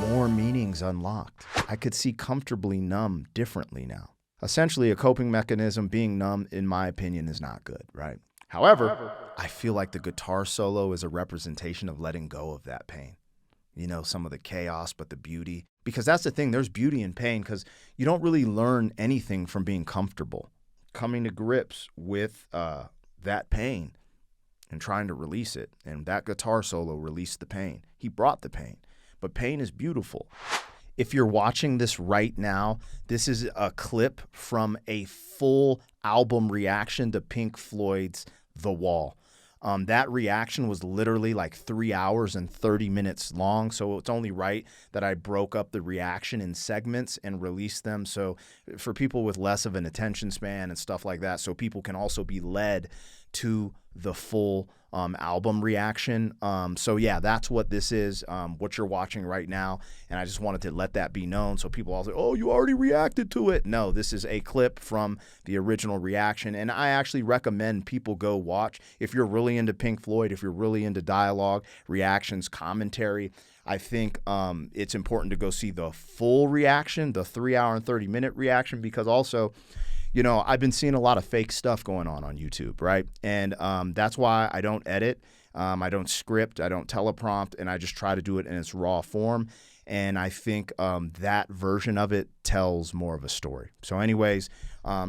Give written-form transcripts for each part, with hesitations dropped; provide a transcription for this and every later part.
more meanings unlocked. I could see comfortably numb differently now. Essentially, a coping mechanism, being numb, in my opinion, is not good, right? However, I feel like the guitar solo is a representation of letting go of that pain. You know, some of the chaos, but the beauty. Because that's the thing, there's beauty in pain, because you don't really learn anything from being comfortable. Coming to grips with that pain and trying to release it. And that guitar solo released the pain. He brought the pain. But pain is beautiful. If you're watching this right now, this is a clip from a full album reaction to Pink Floyd's The Wall. That reaction was literally like 3 hours and 30 minutes long, so it's only right that I broke up the reaction in segments and released them, so for people with less of an attention span and stuff like that, so people can also be led to the full album reaction. So yeah, that's what this is, what you're watching right now, and I just wanted to let that be known so people all say, oh, you already reacted to it. No, this is a clip from the original reaction, and I actually recommend people go watch. If you're really into Pink Floyd, if you're really into dialogue, reactions, commentary, I think it's important to go see the full reaction, the 3 hour and 30-minute reaction, because also, you know, I've been seeing a lot of fake stuff going on YouTube, right? And that's why I don't edit, I don't script, I don't teleprompt, and I just try to do it in its raw form. And I think that version of it tells more of a story. So anyways,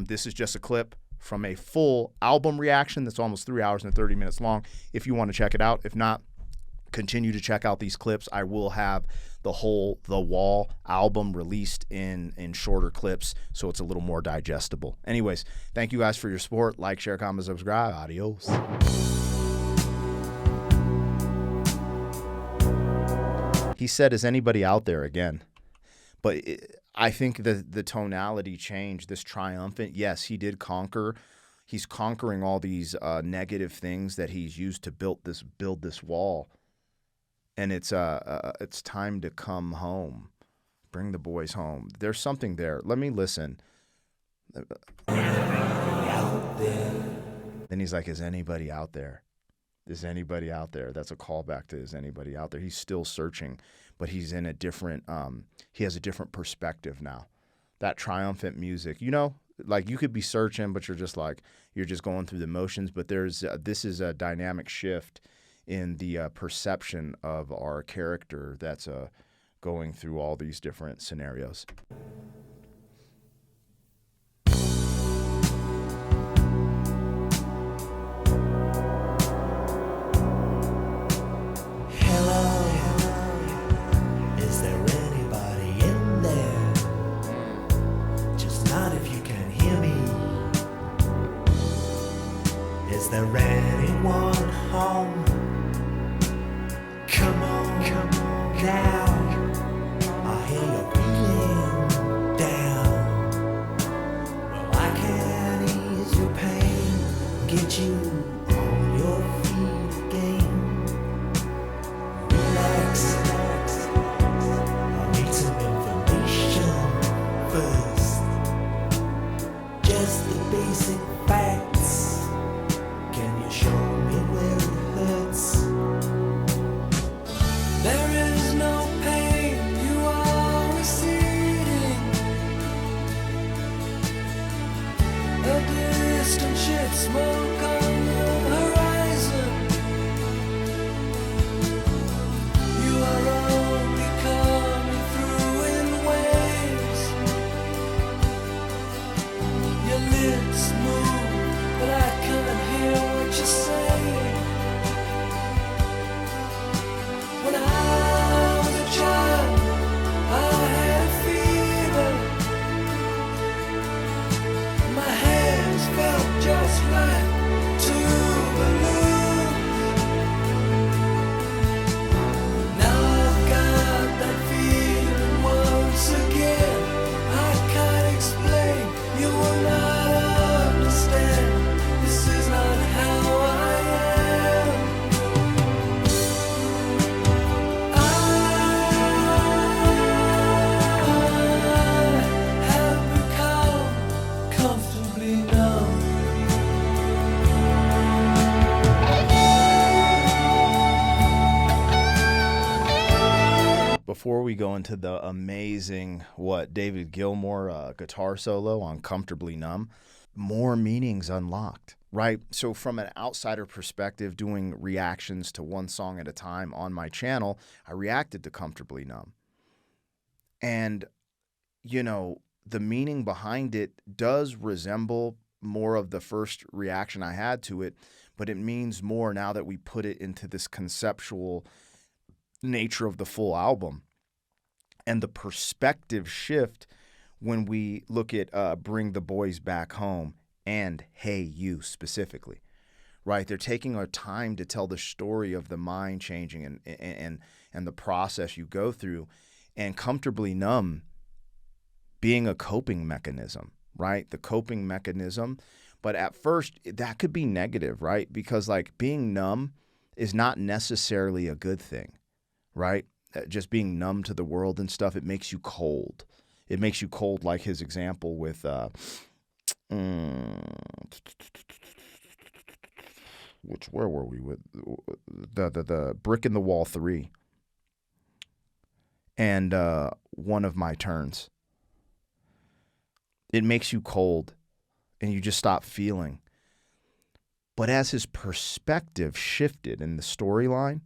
this is just a clip from a full album reaction that's almost 3 hours and 30 minutes long. If you want to check it out. If not, continue to check out these clips. I will have the whole The Wall album released in shorter clips, so it's a little more digestible. Anyways, thank you guys for your support. Like, share, comment, subscribe. Adios. He said, is anybody out there again? But I think the tonality changed, this triumphant. Yes, he did conquer. He's conquering all these negative things that he's used to build this wall. And it's time to come home. Bring the boys home. There's something there. Let me listen. Then he's like, is anybody out there? Is anybody out there? That's a callback to is anybody out there? He's still searching, but he's in a different, he has a different perspective now. That triumphant music, you know, like you could be searching, but you're just like, you're just going through the motions. But this is a dynamic shift in the perception of our character that's going through all these different scenarios. Is there anyone home? Come on down. I hear you're feeling down. Well, I can ease your pain, get you on your feet again. Relax. I need some information first. Just the basic facts. Can you show me where it hurts? There is no pain. before we go into the amazing, David Gilmour guitar solo on Comfortably Numb, more meanings unlocked, right? So from an outsider perspective, doing reactions to one song at a time on my channel, I reacted to Comfortably Numb. And, the meaning behind it does resemble more of the first reaction I had to it, but it means more now that we put it into this conceptual nature of the full album. And the perspective shift when we look at Bring the Boys Back Home and Hey You specifically, right? They're taking our time to tell the story of the mind changing and the process you go through, and Comfortably Numb being a coping mechanism, right? The coping mechanism. But at first, that could be negative, right? Because being numb is not necessarily a good thing, right? Just being numb to the world and stuff, it makes you cold. It makes you cold, like his example with where were we with the Brick in the Wall 3 and One of My Turns. It makes you cold and you just stop feeling. But as his perspective shifted in the storyline,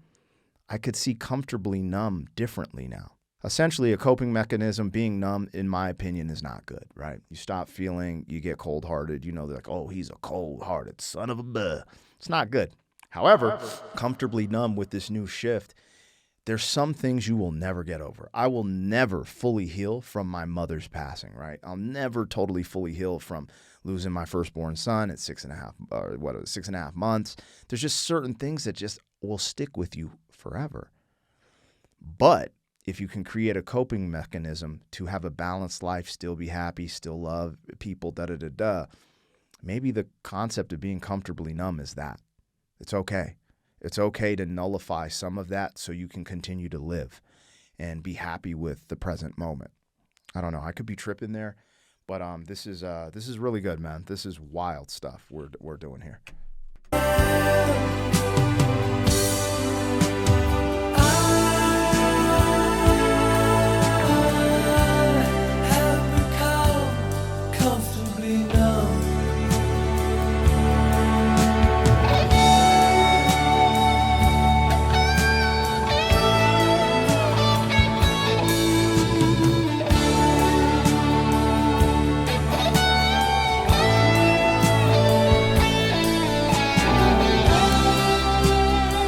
I could see Comfortably Numb differently now. Essentially, a coping mechanism, being numb, in my opinion, is not good, right? You stop feeling, you get cold-hearted. They're like, oh, he's a cold-hearted son of a buh. It's not good. However, Comfortably Numb with this new shift, there's some things you will never get over. I will never fully heal from my mother's passing, right? I'll never totally fully heal from losing my firstborn son at 6.5 months. There's just certain things that just will stick with you forever. But if you can create a coping mechanism to have a balanced life, still be happy, still love people, maybe the concept of being comfortably numb is that. It's okay. It's okay to nullify some of that so you can continue to live and be happy with the present moment. I don't know. I could be tripping there, but this is really good, man. This is wild stuff we're doing here.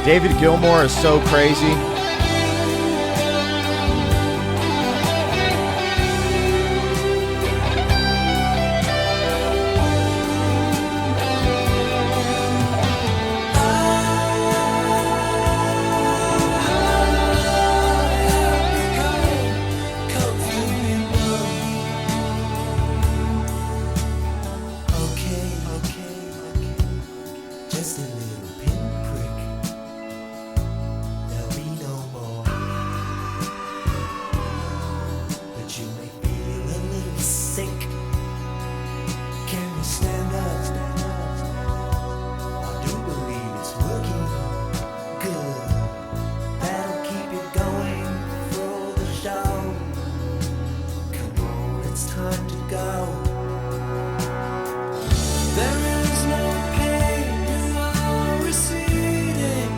David Gilmour is so crazy. Just a little pinprick. There'll be no more. But you may feel a little sick. Can you stand up? I do believe it's working good. That'll keep you going for the show. Come on, it's time to go. There is no pain, you are receding.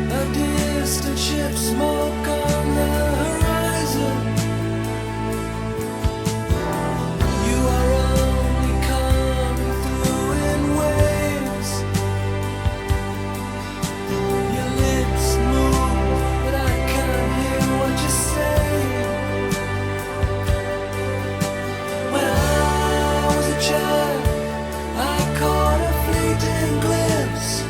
A distant ship, smoke on the horizon. You are only coming through in waves. Your lips move, but I can't hear what you're saying. When I was a child, I caught a fleeting glimpse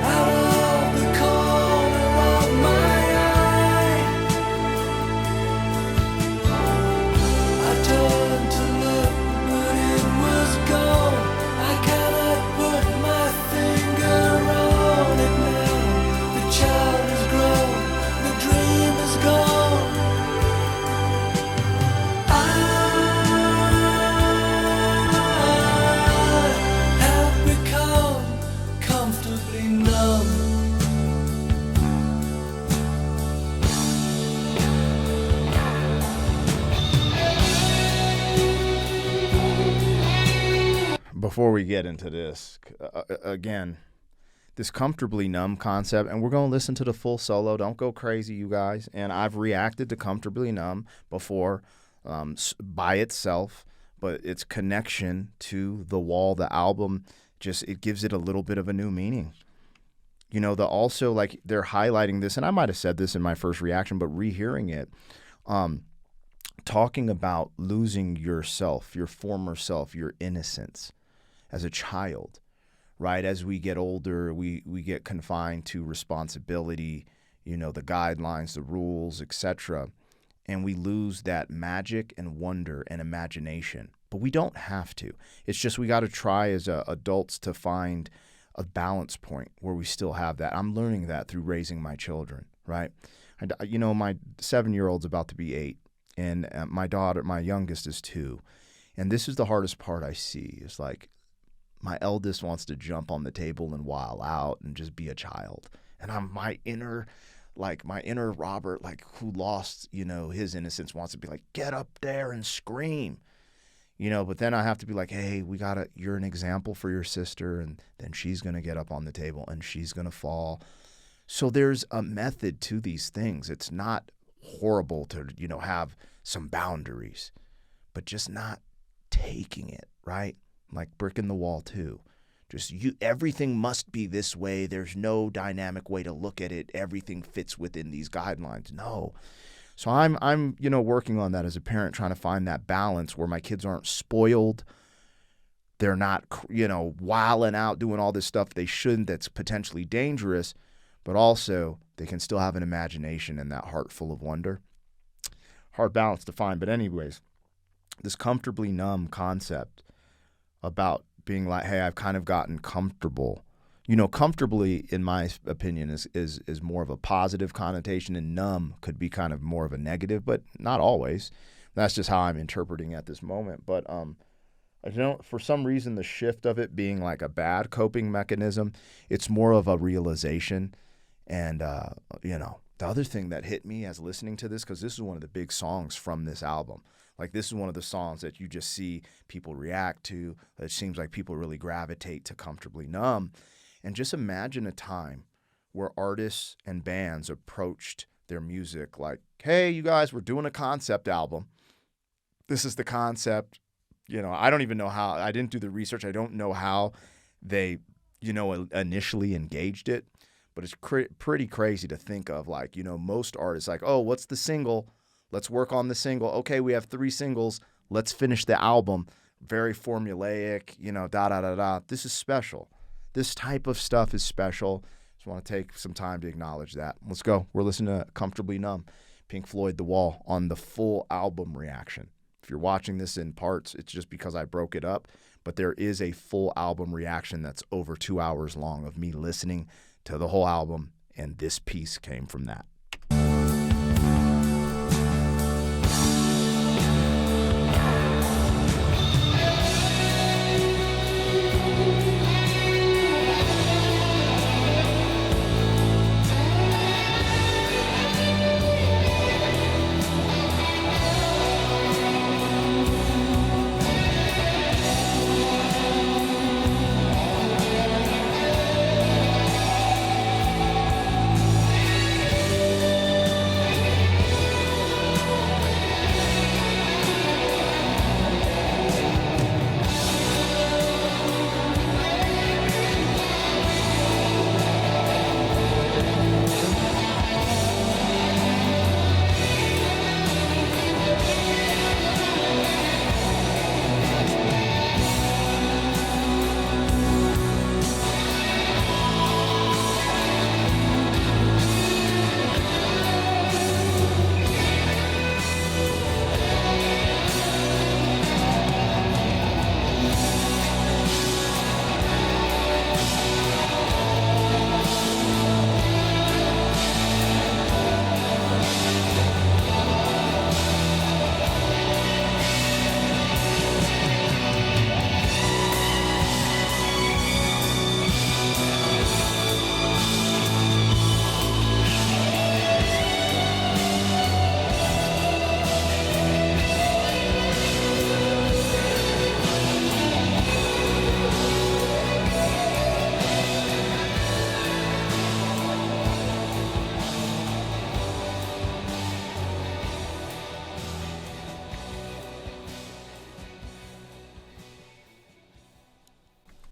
out of the corner of my eye. I turned to look, but it was gone. I cannot put my finger on it now. The child is grown, the dream is gone. I have become comfortably numb. before we get into this, again, this comfortably numb concept, and we're going to listen to the full solo. Don't go crazy, you guys. And I've reacted to comfortably numb before by itself, but its connection to The Wall, the album, just it gives it a little bit of a new meaning. You know, also like they're highlighting this, and I might have said this in my first reaction, but rehearing it, talking about losing yourself, your former self, your innocence as a child, right? As we get older, we get confined to responsibility, you know, the guidelines, the rules, etc. And we lose that magic and wonder and imagination. But we don't have to. It's just we got to try as adults to find a balance point where we still have that. I'm learning that through raising my children, right? And, you know, my 7-year-old's about to be 8, and my youngest is 2. And this is the hardest part I see is like my eldest wants to jump on the table and wild out and just be a child. And my inner Robert, like who lost, you know, his innocence wants to be like, get up there and scream. You know, but then I have to be like, hey, you're an example for your sister, and then she's going to get up on the table and she's going to fall. So there's a method to these things. It's not horrible to, you know, have some boundaries, but just not taking it, right? Like brick in the wall too. Just everything must be this way. There's no dynamic way to look at it. Everything fits within these guidelines. No. So I'm you know, working on that as a parent, trying to find that balance where my kids aren't spoiled. They're not, you know, wilding out, doing all this stuff they shouldn't that's potentially dangerous, but also they can still have an imagination and that heart full of wonder. Hard balance to find. But anyways, this comfortably numb concept about being like, hey, I've kind of gotten comfortable. You know, comfortably, in my opinion, is more of a positive connotation, and numb could be kind of more of a negative, but not always. That's just how I'm interpreting at this moment. But I don't, for some reason, the shift of it being like a bad coping mechanism, it's more of a realization. And, you know, the other thing that hit me as listening to this, because this is one of the big songs from this album. Like, this is one of the songs that you just see people react to. It seems like people really gravitate to Comfortably Numb. And just imagine a time where artists and bands approached their music like, hey, you guys, we're doing a concept album. This is the concept. You know, I don't even know how. I didn't do the research. I don't know how they, you know, initially engaged it. But it's pretty crazy to think of, like, you know, most artists like, oh, what's the single? Let's work on the single. Okay, we have 3 singles. Let's finish the album. Very formulaic, you know, da-da-da-da. This is special. This type of stuff is special. Just want to take some time to acknowledge that. Let's go. We're listening to Comfortably Numb, Pink Floyd, The Wall, on the full album reaction. If you're watching this in parts, it's just because I broke it up. But there is a full album reaction that's over 2 hours long of me listening to the whole album, and this piece came from that.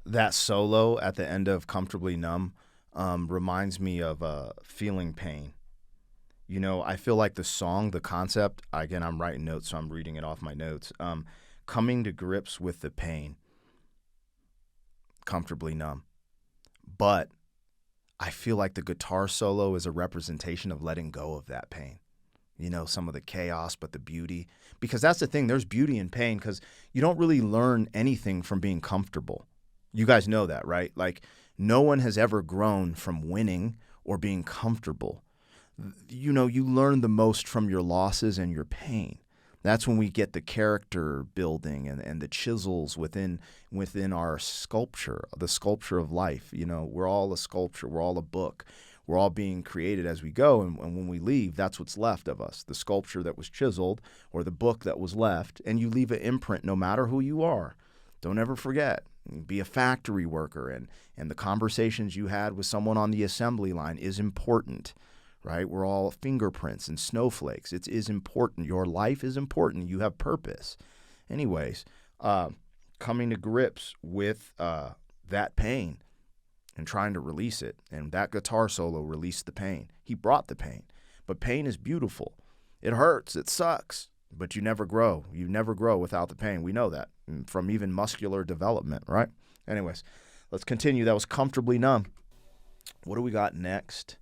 That solo at the end of Comfortably Numb reminds me of Feeling Pain. You know, I feel like the song, the concept, again, I'm writing notes, so I'm reading it off my notes. Coming to grips with the pain, Comfortably Numb. But I feel like the guitar solo is a representation of letting go of that pain. You know, some of the chaos, but the beauty. Because that's the thing, there's beauty in pain because you don't really learn anything from being comfortable. You guys know that, right? Like, no one has ever grown from winning or being comfortable. You know, you learn the most from your losses and your pain. That's when we get the character building and the chisels within our sculpture, the sculpture of life. You know, we're all a sculpture. We're all a book. We're all being created as we go. And when we leave, that's what's left of us, the sculpture that was chiseled or the book that was left. And you leave an imprint no matter who you are. Don't ever forget. Be a factory worker. And the conversations you had with someone on the assembly line is important. Right? We're all fingerprints and snowflakes. It is important. Your life is important. You have purpose. Anyways, coming to grips with that pain and trying to release it. And that guitar solo released the pain. He brought the pain. But pain is beautiful. It hurts. It sucks. But you never grow. You never grow without the pain. We know that from even muscular development, right? Anyways, let's continue. That was Comfortably Numb. What do we got next?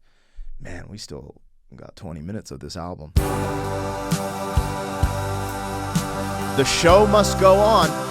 Man, we still got 20 minutes of this album. The show must go on.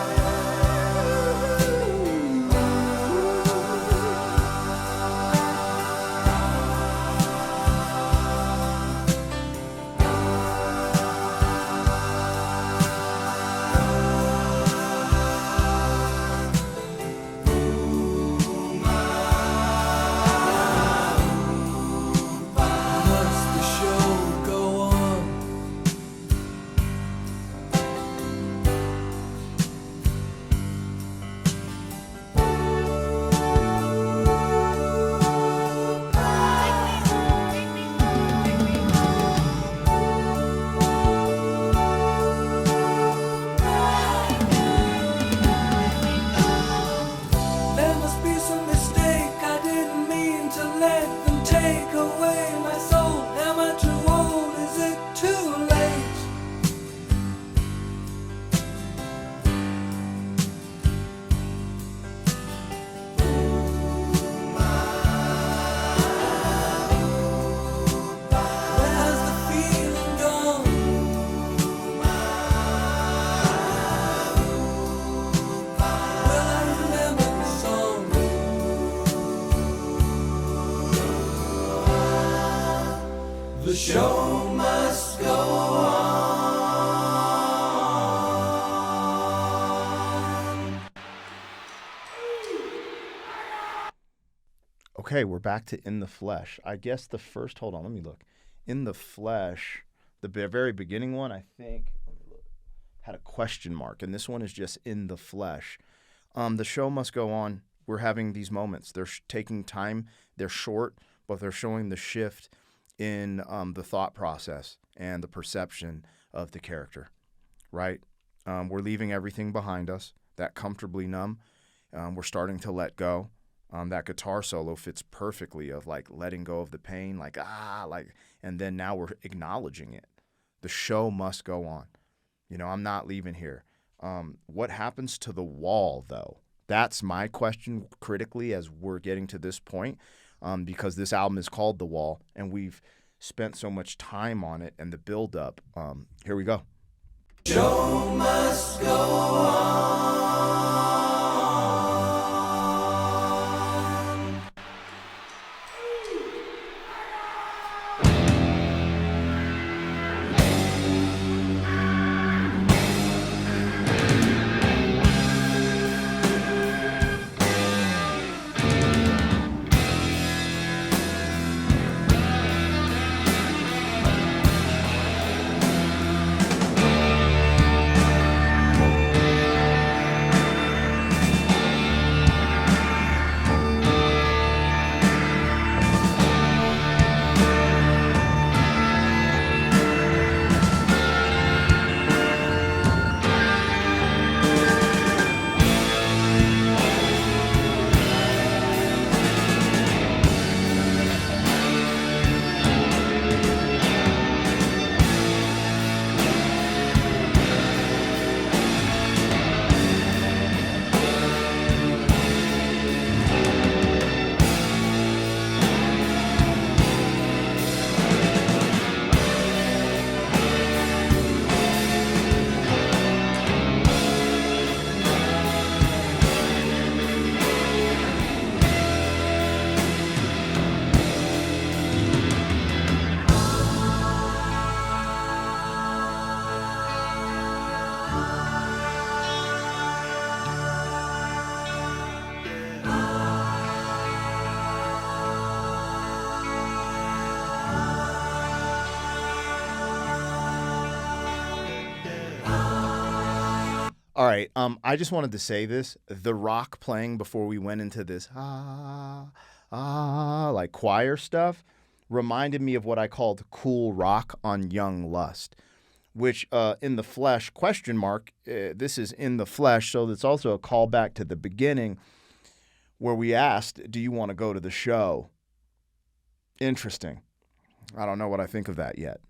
The show must go on. Okay, we're back to In the Flesh. I guess the first, hold on, let me look. In the Flesh, the very beginning one, I think, had a question mark, and this one is just In the Flesh. The show must go on. We're having these moments. They're taking time. They're short, but they're showing the shift in the thought process and the perception of the character, right? We're leaving everything behind us. That Comfortably Numb, we're starting to let go. That guitar solo fits perfectly of like letting go of the pain, and then now we're acknowledging it. The show must go on. You know, I'm not leaving here. What happens to the wall, though? That's my question critically as we're getting to this point, because this album is called The Wall, and we've spent so much time on it and the build-up. Here we go. Show must go on. All right. I just wanted to say this. The rock playing before we went into this like choir stuff reminded me of what I called cool rock on Young Lust, which in the flesh, question mark, this is in the flesh, so it's also a callback to the beginning where we asked, do you want to go to the show? Interesting. I don't know what I think of that yet.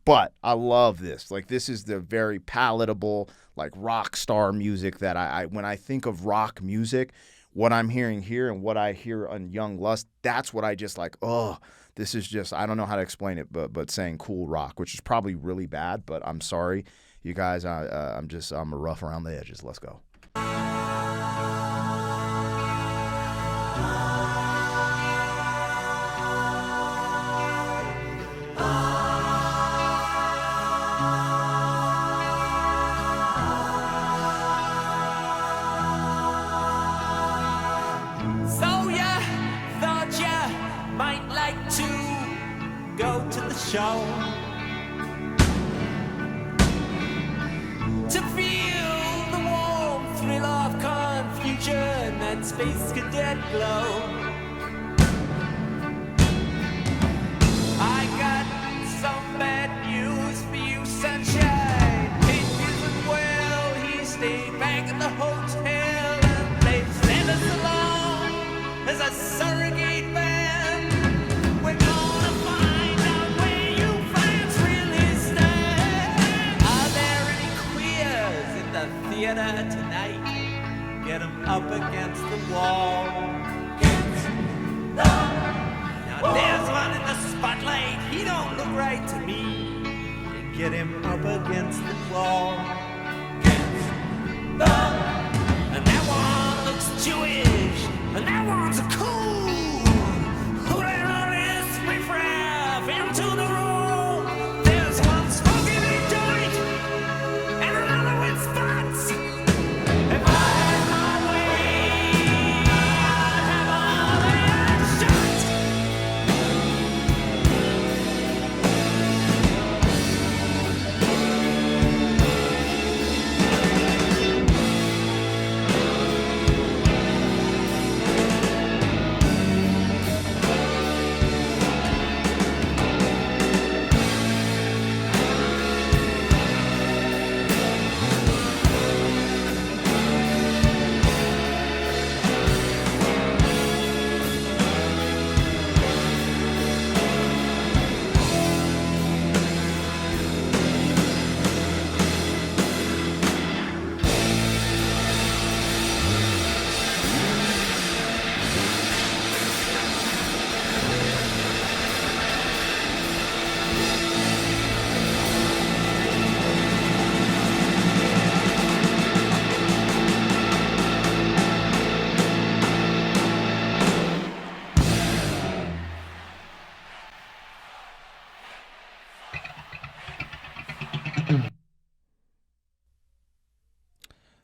But I love this. Like, this is the very palatable, like, rock star music that I when I think of rock music, what I'm hearing here and what I hear on Young Lust, that's what I just like, oh, this is just, I don't know how to explain it, but saying cool rock, which is probably really bad, but I'm sorry. You guys, I'm a rough around the edges. Let's go. Show to feel the warm thrill of confusion and space cadet glow. I got some bad news for you, sunshine. It isn't well. He stayed back at the hotel and they sent us along as a surrogate band. We're gonna find theater tonight. Get him up against the wall. Now there's one in the spotlight. He don't look right to me. Get him up against the wall. And that one looks Jewish. And that one's a cool. Let all this riffraff into the room. There's one smoking a joint and another with spots. If I had my way, I'd have all that shot.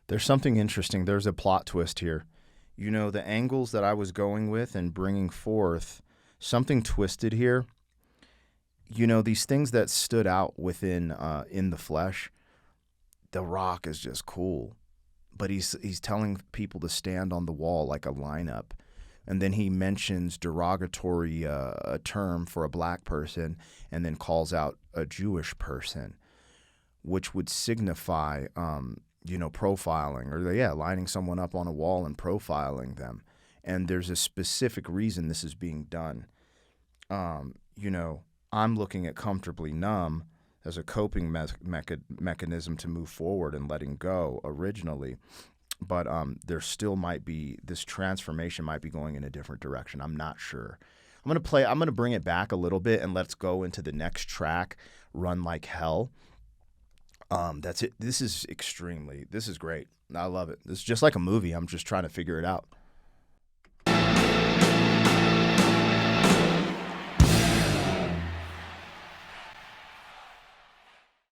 There's something interesting. There's a plot twist here. You know, the angles that I was going with and bringing forth, something twisted here. You know, these things that stood out within in the flesh, the rock is just cool. But he's telling people to stand on the wall like a lineup. And then he mentions derogatory a term for a black person and then calls out a Jewish person, which would signify profiling, or lining someone up on a wall and profiling them. And there's a specific reason this is being done. I'm looking at Comfortably Numb as a coping mechanism to move forward and letting go originally. But there still might be, this transformation might be going in a different direction. I'm not sure. I'm going to bring it back a little bit and let's go into the next track, Run Like Hell. That's it. This is great. I love it. This is just like a movie. I'm just trying to figure it out.